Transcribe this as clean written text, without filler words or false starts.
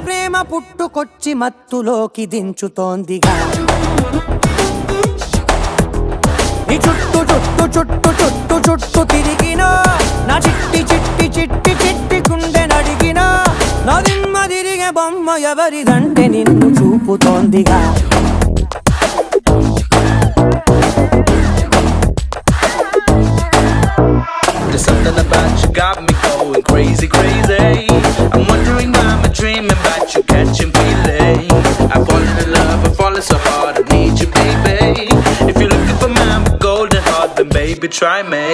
ప్రేమ పుట్టుకొచ్చి మత్తులోకి దించుతోందిగా నీ చుట్టు చుట్టు చుట్టు చుట్టు చుట్టు తిరిగినా నా చిట్టి చిట్టి చిట్టి చిట్టి గుండె నడిగినా నా దిమ్మ తిరిగే బొమ్మ ఎవరిదంటే నిన్ను చూపుతోందిగా There's something about you got me going crazy, crazy. I'm wondering why I'm dreaming about you, catching feeling. I've fallen in love, I'm falling so hard, I need you, baby. If you're looking for my golden heart, then baby, try me.